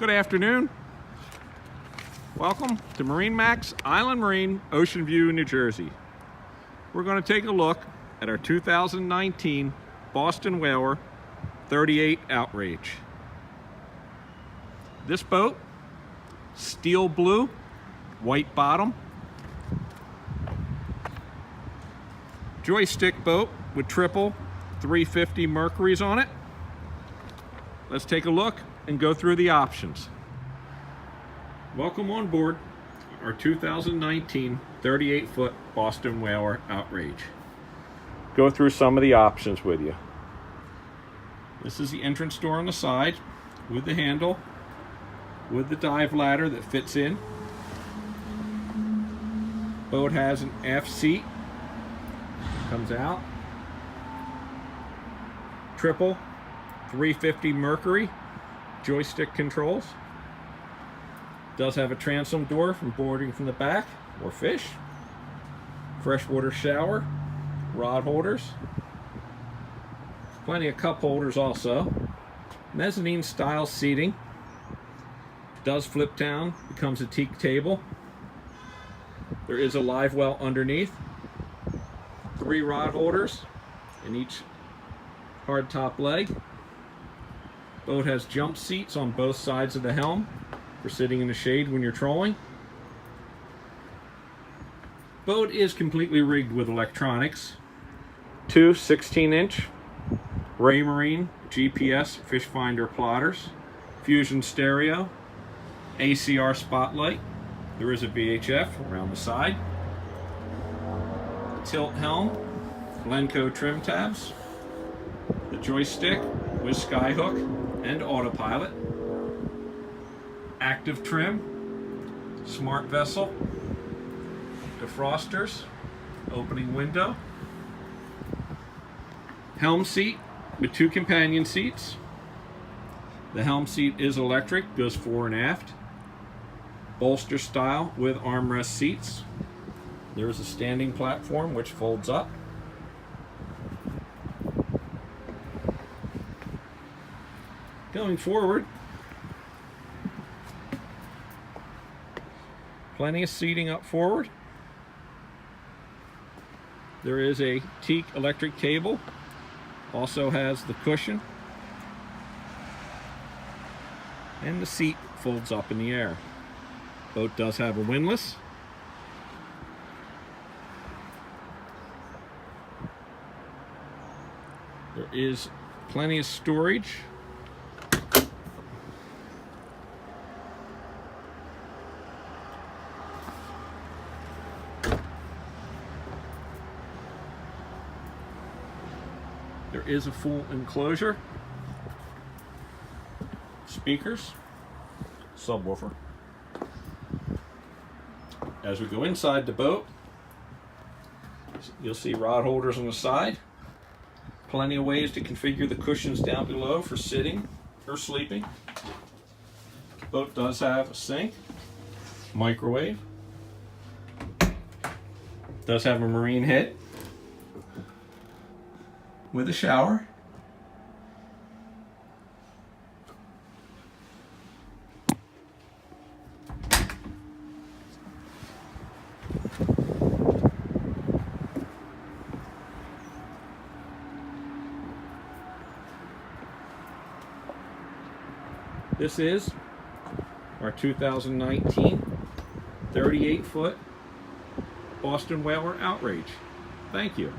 Good afternoon. Welcome to MarineMax Island Marine, Ocean View, New Jersey. We're going to take a look at our 2019 Boston Whaler 38 Outrage. This boat, steel blue, white bottom, joystick boat with triple 350 Mercuries on it. Let's take a look and go through the options. Welcome on board our 2019 38-foot Boston Whaler Outrage. Go through some of the options with you. This is the entrance door on the side with the handle, with the dive ladder that fits in. Boat has an aft seat, comes out. Triple 350 Mercury joystick controls. Does have a transom door from boarding from the back or fish. Freshwater shower, rod holders. Plenty of cup holders also. Mezzanine style seating. Does flip down, becomes a teak table. There is a live well underneath. 3 rod holders in each hard top leg. Boat has jump seats on both sides of the helm for sitting in the shade when you're trolling. Boat is completely rigged with electronics. 2 16-inch Raymarine GPS fish finder plotters, Fusion stereo, ACR spotlight. There is a VHF around the side. Tilt helm, Lenco trim tabs, the joystick with skyhook and autopilot, active trim, smart vessel, defrosters, opening window, helm seat with 2 companion seats. The helm seat is electric, goes fore and aft, bolster style with armrest seats. There is a standing platform which folds up. Going forward, plenty of seating up forward. There is a teak electric table, also has the cushion, and the seat folds up in the air. Boat does have a windlass. There is plenty of storage. There is a full enclosure, speakers, subwoofer. As we go inside the boat, you'll see rod holders on the side. Plenty of ways to configure the cushions down below for sitting or sleeping. The boat does have a sink, microwave, does have a marine head with a shower. This is our 2019 38-foot Boston Whaler Outrage. Thank you.